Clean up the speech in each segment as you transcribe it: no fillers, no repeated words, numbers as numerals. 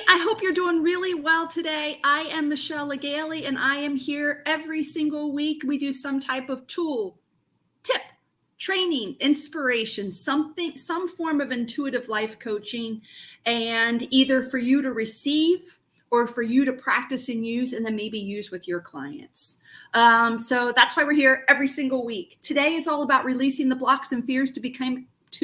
I hope you're doing really well today. I am Michelle Legaly, and I am here every single week. We do some type of tool, tip, training, inspiration, some form of intuitive life coaching, and either for you to receive or for you to practice and use, and then maybe use with your clients. So that's why we're here every single week. Today is all about releasing the blocks and fears to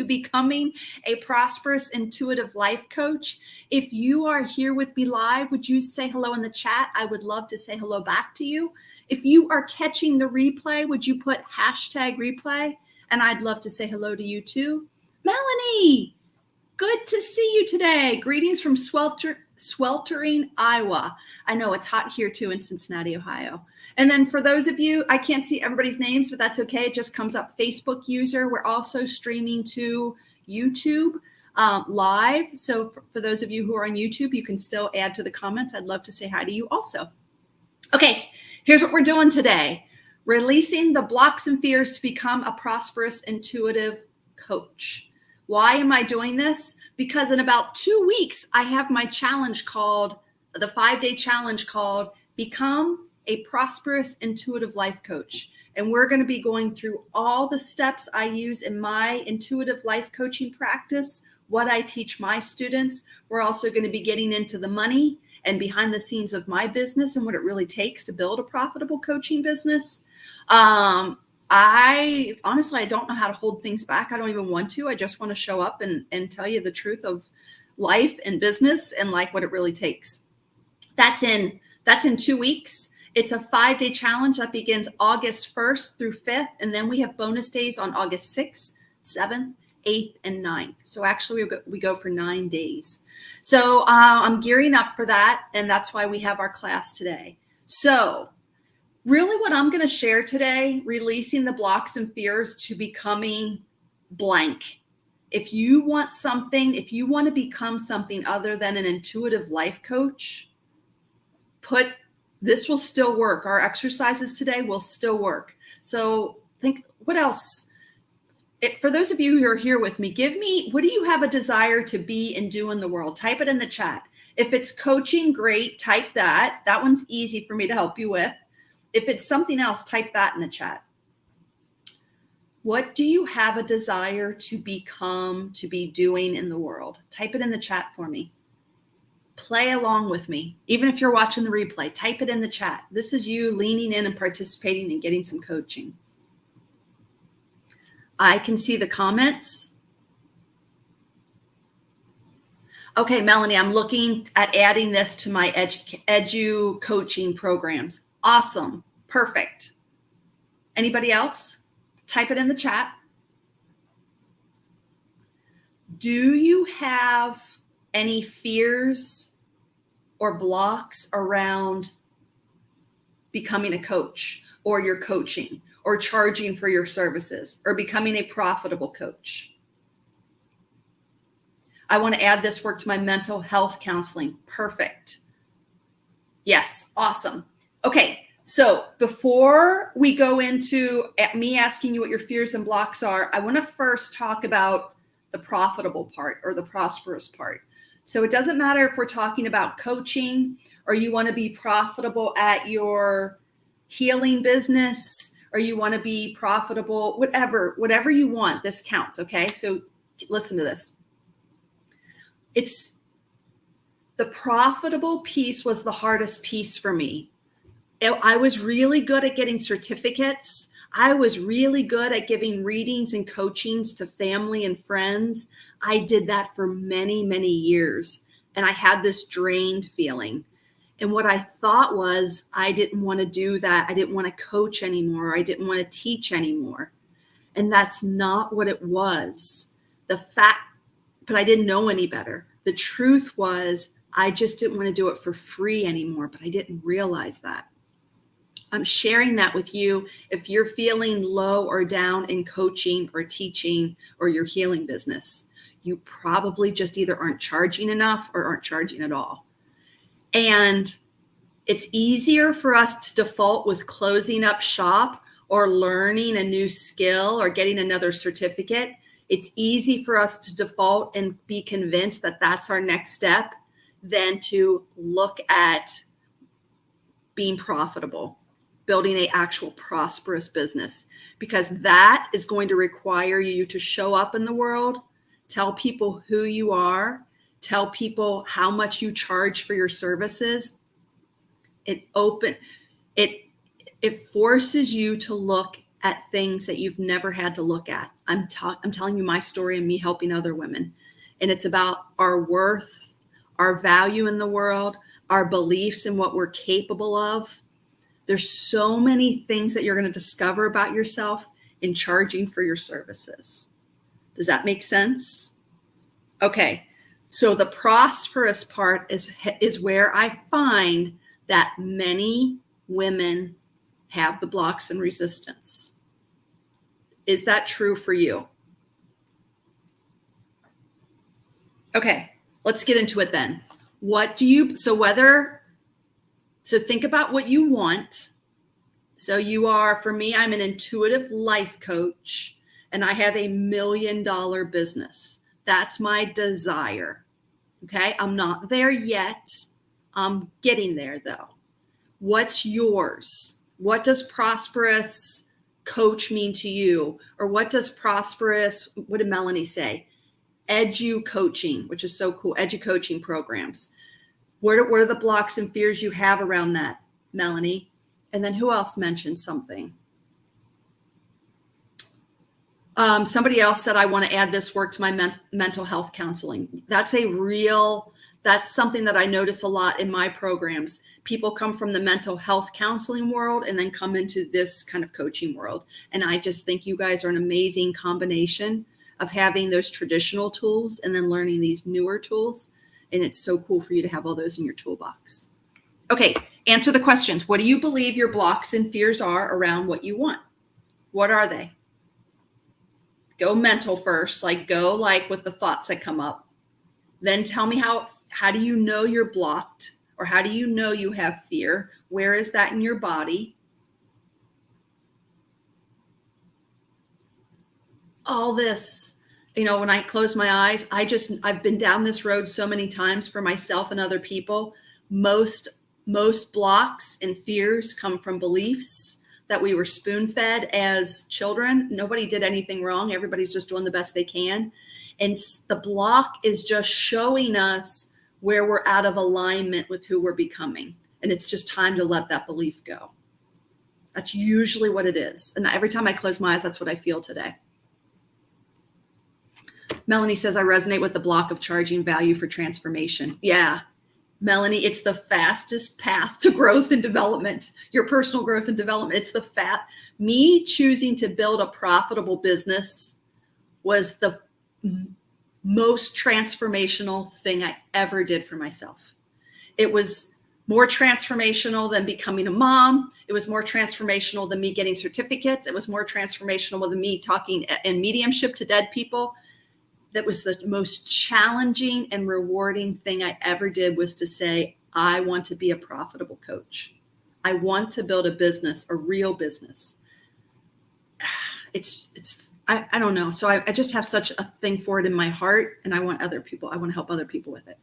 becoming a prosperous, intuitive life coach. If you are here with me live, would you say hello in the chat? I would love to say hello back to you. If you are catching the replay, would you put #replay? And I'd love to say hello to you too. Melanie, good to see you today. Greetings from sweltering Iowa. I know it's hot here too in Cincinnati, Ohio. And then for those of you, I can't see everybody's names, but that's okay. It just comes up Facebook user. We're also streaming to YouTube live. So for those of you who are on YouTube, you can still add to the comments. I'd love to say hi to you also. Okay, here's what we're doing today. Releasing the blocks and fears to become a prosperous, intuitive coach. Why am I doing this? Because in about 2 weeks, I have my challenge called, the 5-day challenge called Become a Prosperous Intuitive Life Coach. And we're going to be going through all the steps I use in my intuitive life coaching practice, what I teach my students. We're also going to be getting into the money and behind the scenes of my business and what it really takes to build a profitable coaching business. I honestly don't know how to hold things back. I don't even want to. I just want to show up and tell you the truth of life and business and like what it really takes. That's in 2 weeks. It's a 5-day challenge that begins August 1st through 5th. And then we have bonus days on August 6th, 7th, 8th, and 9th. So actually we go for 9 days. So I'm gearing up for that. And that's why we have our class today. So really what I'm going to share today, releasing the blocks and fears to becoming blank. If you want something, if you want to become something other than an intuitive life coach, this will still work. Our exercises today will still work. So think, what else? For those of you who are here with me, what do you have a desire to be and do in the world? Type it in the chat. If it's coaching, great, type that. That one's easy for me to help you with. If it's something else, type that in the chat. What do you have a desire to become, to be doing in the world? Type it in the chat for me. Play along with me. Even if you're watching the replay, type it in the chat. This is you leaning in and participating and getting some coaching. I can see the comments. Okay, Melanie, I'm looking at adding this to my edu coaching programs. Awesome. Perfect. Anybody else? Type it in the chat. Do you have any fears or blocks around becoming a coach or your coaching or charging for your services or becoming a profitable coach? I want to add this work to my mental health counseling. Perfect. Yes. Awesome. Okay. So before we go into me asking you what your fears and blocks are, I want to first talk about the profitable part or the prosperous part. So it doesn't matter if we're talking about coaching or you want to be profitable at your healing business or you want to be profitable, whatever you want, this counts. Okay. So listen to this. It's the profitable piece was the hardest piece for me. I was really good at getting certificates. I was really good at giving readings and coachings to family and friends. I did that for many, many years. And I had this drained feeling. And what I thought was I didn't want to do that. I didn't want to coach anymore. I didn't want to teach anymore. And that's not what it was. But I didn't know any better. The truth was I just didn't want to do it for free anymore, but I didn't realize that. I'm sharing that with you. If you're feeling low or down in coaching or teaching or your healing business, you probably just either aren't charging enough or aren't charging at all. And it's easier for us to default with closing up shop or learning a new skill or getting another certificate. It's easy for us to default and be convinced that that's our next step than to look at being profitable, building an actual prosperous business, because that is going to require you to show up in the world, tell people who you are, tell people how much you charge for your services. It forces you to look at things that you've never had to look at. I'm telling you my story and me helping other women. And it's about our worth, our value in the world, our beliefs in what we're capable of. There's so many things that you're going to discover about yourself in charging for your services. Does that make sense? Okay. So the prosperous part is where I find that many women have the blocks and resistance. Is that true for you? Okay, let's get into it then. So think about what you want. So for me, I'm an intuitive life coach and I have $1 million business. That's my desire. Okay, I'm not there yet. I'm getting there though. What's yours? What does prosperous coach mean to you? Or what did Melanie say? Edu coaching, which is so cool. Edu coaching programs. What are the blocks and fears you have around that, Melanie? And then who else mentioned something? Somebody else said, I want to add this work to my mental health counseling. That's something that I notice a lot in my programs. People come from the mental health counseling world and then come into this kind of coaching world. And I just think you guys are an amazing combination of having those traditional tools and then learning these newer tools. And it's so cool for you to have all those in your toolbox. Okay, answer the questions. What do you believe your blocks and fears are around what you want? What are they? Go mental first, go with the thoughts that come up. Then tell me how do you know you're blocked, or how do you know you have fear? Where is that in your body? All this, when I close my eyes, I've been down this road so many times for myself and other people. Most blocks and fears come from beliefs that we were spoon-fed as children. Nobody did anything wrong. Everybody's just doing the best they can. And the block is just showing us where we're out of alignment with who we're becoming. And it's just time to let that belief go. That's usually what it is. And every time I close my eyes, that's what I feel today. Melanie says, I resonate with the block of charging value for transformation. Yeah, Melanie, it's the fastest path to growth and development, your personal growth and development. It's me choosing to build a profitable business was the most transformational thing I ever did for myself. It was more transformational than becoming a mom. It was more transformational than me getting certificates. It was more transformational than me talking in mediumship to dead people. That was the most challenging and rewarding thing I ever did, was to say, I want to be a profitable coach. I want to build a business, a real business. I don't know. So I just have such a thing for it in my heart, and I want to help other people with it.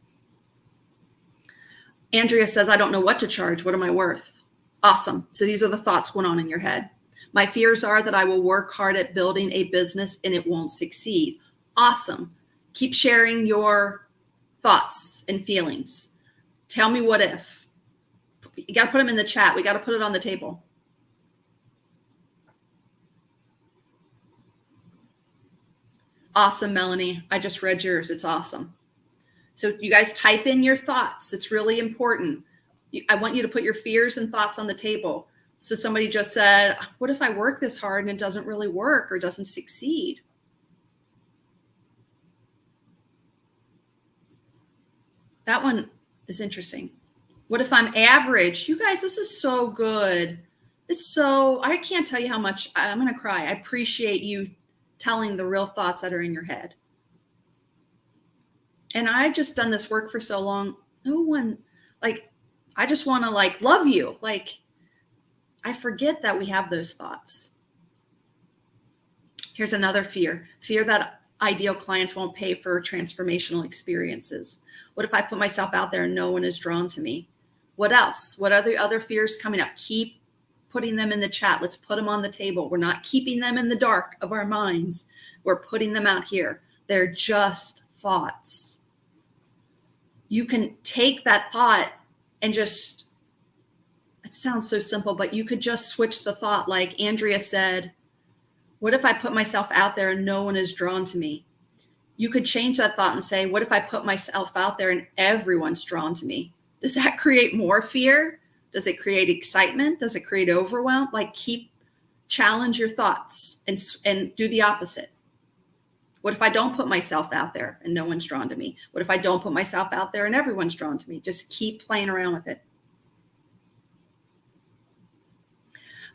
Andrea says, I don't know what to charge. What am I worth? Awesome. So these are the thoughts going on in your head. My fears are that I will work hard at building a business and it won't succeed. Awesome. Keep sharing your thoughts and feelings. Tell me what if. You got to put them in the chat. We got to put it on the table. Awesome, Melanie. I just read yours. It's awesome. So you guys type in your thoughts. It's really important. I want you to put your fears and thoughts on the table. So somebody just said, what if I work this hard and it doesn't really work or doesn't succeed? That one is interesting. What if I'm average? You guys, this is so good. I can't tell you how much, I'm going to cry. I appreciate you telling the real thoughts that are in your head. And I've just done this work for so long. No one, I just want to love you. I forget that we have those thoughts. Here's another fear that ideal clients won't pay for transformational experiences? What if I put myself out there and no one is drawn to me? What else? What are the other fears coming up? Keep putting them in the chat. Let's put them on the table. We're not keeping them in the dark of our minds. We're putting them out here. They're just thoughts. You can take that thought and just, it sounds so simple, but you could just switch the thought. Like Andrea said, what if I put myself out there and no one is drawn to me? You could change that thought and say, what if I put myself out there and everyone's drawn to me? Does that create more fear? Does it create excitement? Does it create overwhelm? Like challenge your thoughts and do the opposite. What if I don't put myself out there and no one's drawn to me? What if I don't put myself out there and everyone's drawn to me? Just keep playing around with it.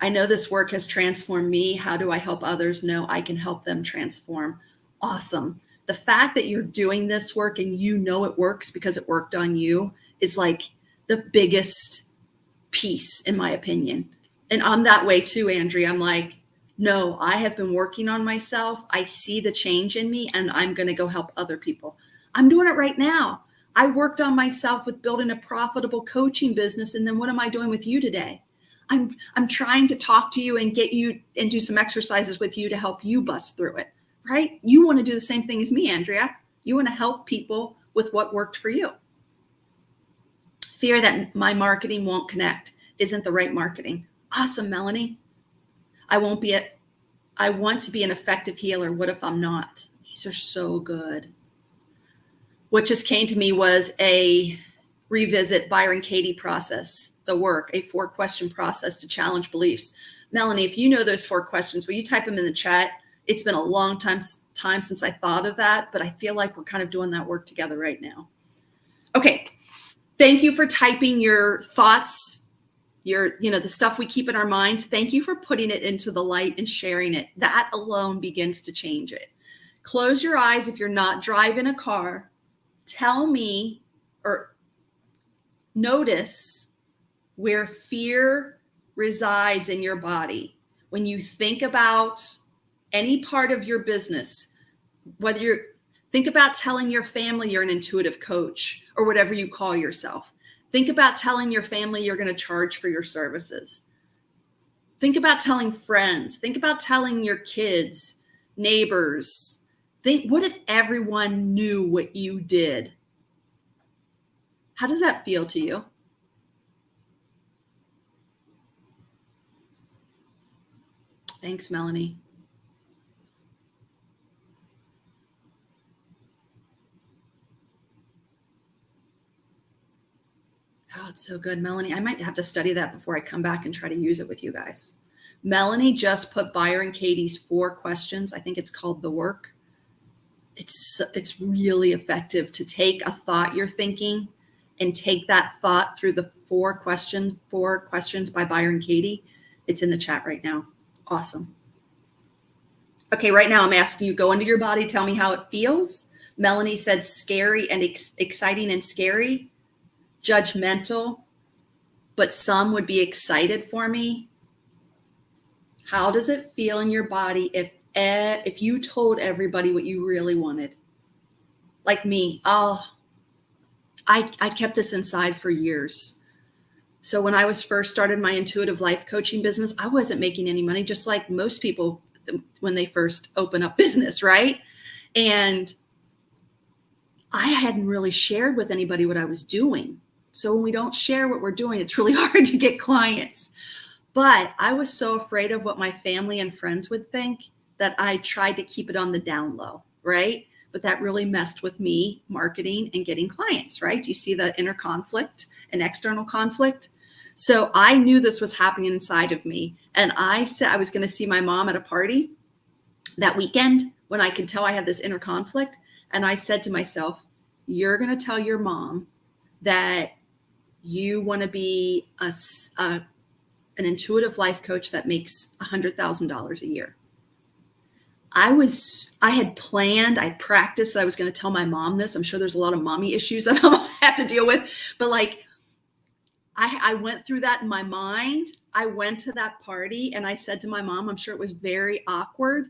I know this work has transformed me. How do I help others know I can help them transform? Awesome. The fact that you're doing this work and you know it works because it worked on you is like the biggest piece, in my opinion. And I'm that way too, Andrea. I'm like, no, I have been working on myself. I see the change in me and I'm going to go help other people. I'm doing it right now. I worked on myself with building a profitable coaching business. And then what am I doing with you today? I'm trying to talk to you and get you and do some exercises with you to help you bust through it, right? You want to do the same thing as me, Andrea. You want to help people with what worked for you. Fear that my marketing won't connect isn't the right marketing. Awesome, Melanie. I want to be an effective healer. What if I'm not? These are so good. What just came to me was a revisit Byron Katie process, the work, a 4-question process to challenge beliefs. Melanie, if you know those 4 questions, will you type them in the chat? It's been a long time since I thought of that, but I feel like we're kind of doing that work together right now. Okay. Thank you for typing your thoughts, the stuff we keep in our minds. Thank you for putting it into the light and sharing it. That alone begins to change it. Close your eyes if you're not driving a car. Tell me or notice where fear resides in your body. When you think about any part of your business, think about telling your family you're an intuitive coach or whatever you call yourself. Think about telling your family you're going to charge for your services. Think about telling friends. Think about telling your kids, neighbors. What if everyone knew what you did? How does that feel to you? Thanks, Melanie. Oh, it's so good, Melanie. I might have to study that before I come back and try to use it with you guys. Melanie just put Byron Katie's 4 questions. I think it's called The Work. It's really effective to take a thought you're thinking and take that thought through the 4 questions by Byron Katie. It's in the chat right now. Awesome. Okay, right now I'm asking you, go into your body, tell me how it feels. Melanie said scary and exciting and scary, judgmental, but some would be excited for me. How does it feel in your body if you told everybody what you really wanted? Like me, I kept this inside for years. So when I was first started my intuitive life coaching business, I wasn't making any money, just like most people when they first open up business, right? And I hadn't really shared with anybody what I was doing. So when we don't share what we're doing, it's really hard to get clients. But I was so afraid of what my family and friends would think that I tried to keep it on the down low, right? But that really messed with me marketing and getting clients, right? Do you see the inner conflict and external conflict? So I knew this was happening inside of me. And I said I was going to see my mom at a party that weekend when I could tell I had this inner conflict. And I said to myself, you're going to tell your mom that you want to be an intuitive life coach that makes $100,000 a year. I had planned, I practiced, I was going to tell my mom this. I'm sure there's a lot of mommy issues that I'll have to deal with, but like, I went through that in my mind. I went to that party and I said to my mom, I'm sure it was very awkward.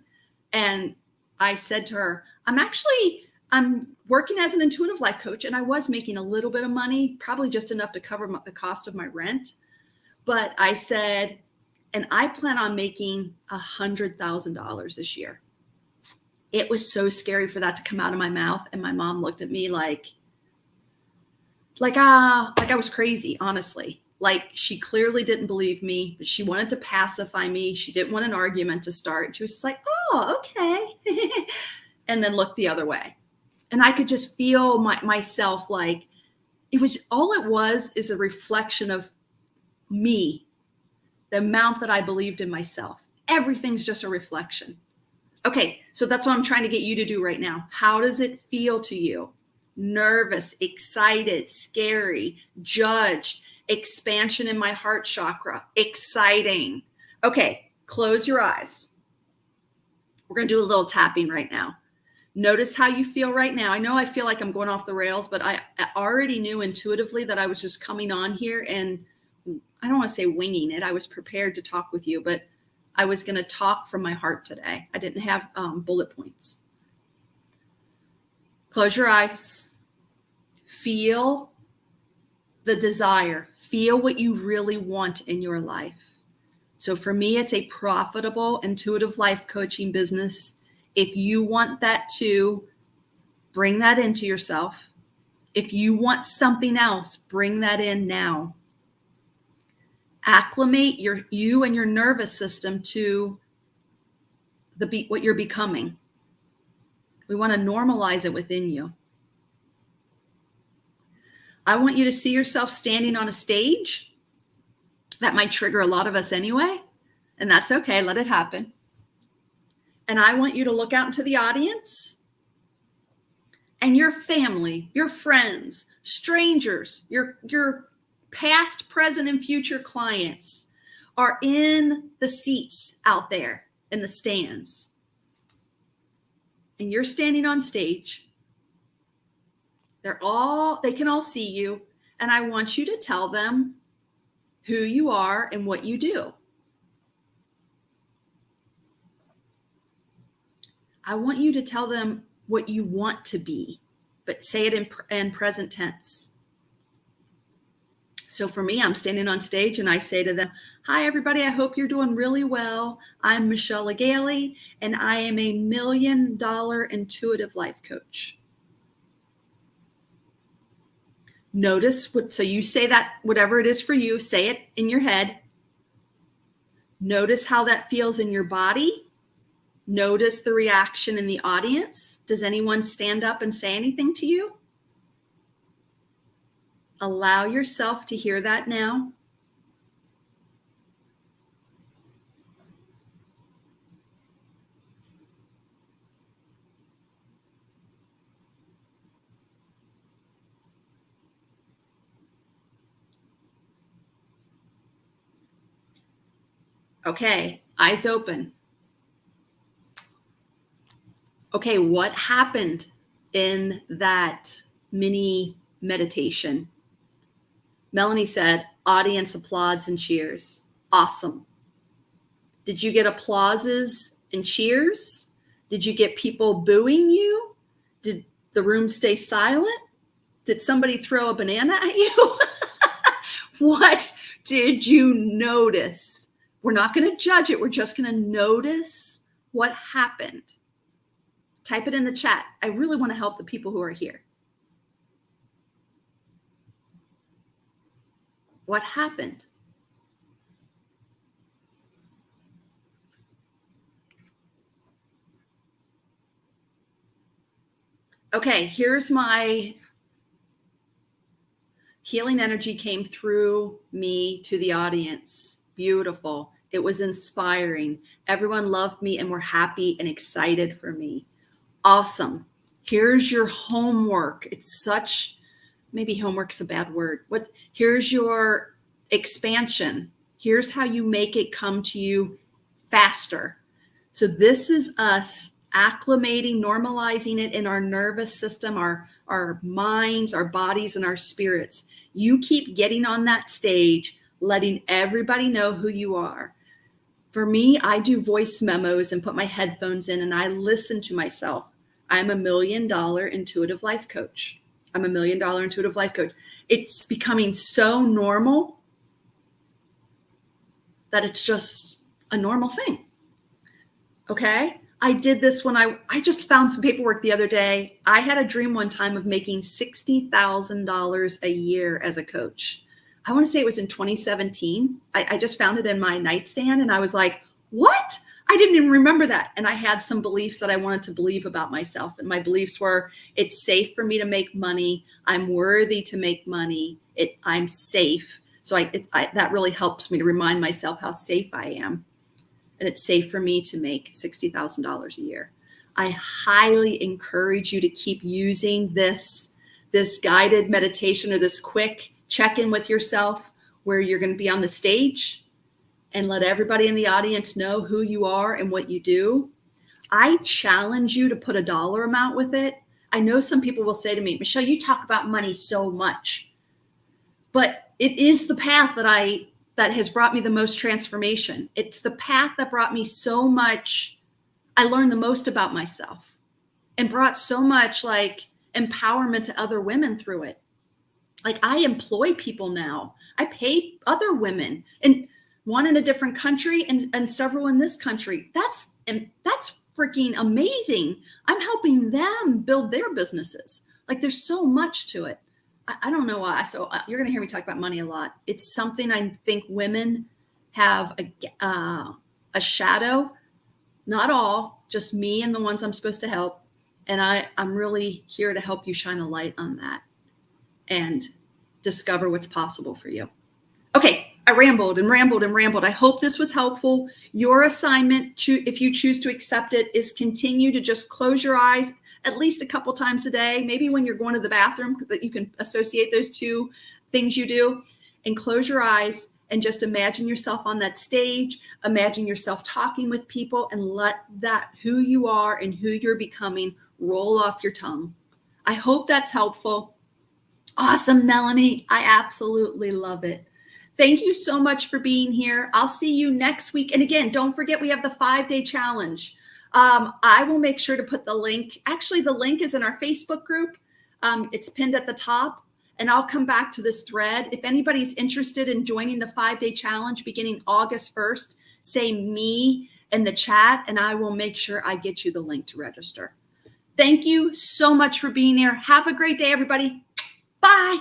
And I said to her, I'm working as an intuitive life coach, and I was making a little bit of money, probably just enough to cover the cost of my rent. But I said, and I plan on making $100,000 this year. It was so scary for that to come out of my mouth. And my mom looked at me like I was crazy, honestly. Like, she clearly didn't believe me, but she wanted to pacify me. She didn't want an argument to start. She was just like, oh, okay. And then looked the other way. And I could just feel myself like it was is a reflection of me, the amount that I believed in myself. Everything's just a reflection. Okay, so that's what I'm trying to get you to do right now. How does it feel to you? Nervous, excited, scary, judged, expansion in my heart chakra, exciting. Okay, close your eyes. We're going to do a little tapping right now. Notice how you feel right now. I know I feel like I'm going off the rails, but I already knew intuitively that I was just coming on here, and I don't want to say winging it. I was prepared to talk with you, but I was going to talk from my heart today. I didn't have bullet points. Close your eyes. Feel the desire. Feel what you really want in your life. So for me, it's a profitable, intuitive life coaching business. If you want that too, bring that into yourself. If you want something else, bring that in now. Acclimate you and your nervous system to what you're becoming. We want to normalize it within you. I want you to see yourself standing on a stage. That might trigger a lot of us anyway, and that's okay. Let it happen. And I want you to look out into the audience, and your family, your friends, strangers, your past, present, and future clients are in the seats out there in the stands. And you're standing on stage. They can all see you. And I want you to tell them who you are and what you do. I want you to tell them what you want to be, but say it in present tense. So for me, I'm standing on stage and I say to them, hi, everybody. I hope you're doing really well. I'm Michelle Legaly, and I am a $1 million intuitive life coach. Notice so you say that, whatever it is for you, say it in your head. Notice how that feels in your body. Notice the reaction in the audience. Does anyone stand up and say anything to you? Allow yourself to hear that now. Okay, eyes open. Okay, what happened in that mini meditation? Melanie said, audience applauds and cheers. Awesome. Did you get applauses and cheers? Did you get people booing you? Did the room stay silent? Did somebody throw a banana at you? What did you notice? We're not going to judge it. We're just going to notice what happened. Type it in the chat. I really want to help the people who are here. What happened? Okay, here's my healing energy came through me to the audience. Beautiful. It was inspiring. Everyone loved me and were happy and excited for me. Awesome. Here's your homework. Maybe homework's a bad word. Here's your expansion. Here's how you make it come to you faster. So this is us acclimating, normalizing it in our nervous system, our minds, our bodies, and our spirits. You keep getting on that stage, letting everybody know who you are. For me, I do voice memos and put my headphones in and I listen to myself. I'm a $1 million intuitive life coach. I'm a $1 million intuitive life coach. It's becoming so normal that it's just a normal thing. Okay. I did this when I just found some paperwork the other day. I had a dream one time of making $60,000 a year as a coach. I want to say it was in 2017. I just found it in my nightstand and I was like, what? I didn't even remember that. And I had some beliefs that I wanted to believe about myself. And my beliefs were, it's safe for me to make money. I'm worthy to make money. I'm safe. So that really helps me to remind myself how safe I am. And it's safe for me to make $60,000 a year. I highly encourage you to keep using this guided meditation or this quick check-in with yourself where you're going to be on the stage and let everybody in the audience know who you are and what you do. I challenge you to put a dollar amount with it. I know some people will say to me, Michelle, you talk about money so much, but it is the path that has brought me the most transformation. It's the path that brought me so much. I learned the most about myself and brought so much like empowerment to other women through it. Like I employ people now. I pay other women, and one in a different country and several in this country. That's freaking amazing. I'm helping them build their businesses. Like there's so much to it. I don't know why. So you're going to hear me talk about money a lot. It's something I think women have a shadow, not all, just me and the ones I'm supposed to help. And I'm really here to help you shine a light on that and discover what's possible for you. Okay, I rambled and rambled and rambled. I hope this was helpful. Your assignment, if you choose to accept it, is continue to just close your eyes at least a couple times a day, maybe when you're going to the bathroom, that you can associate those two things you do, and close your eyes and just imagine yourself on that stage, imagine yourself talking with people, and let that who you are and who you're becoming roll off your tongue. I hope that's helpful. Awesome, Melanie. I absolutely love it. Thank you so much for being here. I'll see you next week. And again, don't forget, we have the 5-day challenge. I will make sure to put the link. Actually, the link is in our Facebook group. It's pinned at the top, and I'll come back to this thread. If anybody's interested in joining the 5-day challenge beginning August 1st, say me in the chat, and I will make sure I get you the link to register. Thank you so much for being here. Have a great day, everybody. Bye.